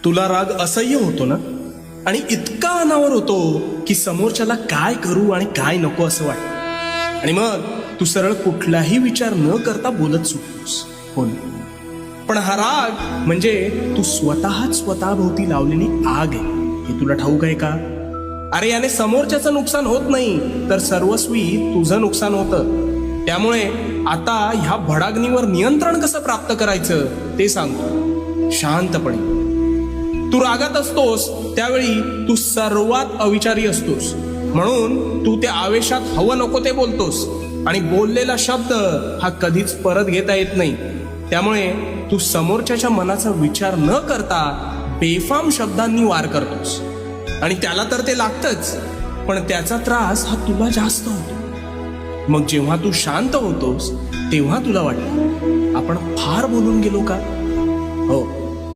तुला राग असह्य होतो ना, आणि इतका अनावर होतो की समोरच्याला काय करू आणि काय नको असं वाटतं, आणि मग तू सरळ कुठलाही विचार न करता बोलत सुटतोस. हो ना? पण हा राग म्हणजे तू स्वतःच स्वतःभोवती लावलेली आग आहे, हे तुला ठाऊक आहे का? अरे याने समोरच्याचं नुकसान होत नाही, तर सर्वस्वी तुझं नुकसान होतं. त्यामुळे आता ह्या भडाग्नीवर नियंत्रण कसं प्राप्त करायचं ते सांगतो. शांतपणे. तू रागात असतोस त्यावेळी तू सर्वात अविचारी असतोस, म्हणून तू त्या आवेशात हवं नको ते बोलतोस, आणि बोललेला शब्द हा कधीच परत घेता येत नाही. त्यामुळे तू समोरच्याच्या मनाचा विचार न करता बेफाम शब्दांनी वार करतोस, आणि त्याला तर ते लागतंच, पण त्याचा त्रास हा तुला जास्त होतो. मग जेव्हा तू शांत होतोस तेव्हा तुला वाटतं आपण फार बोलून गेलो का,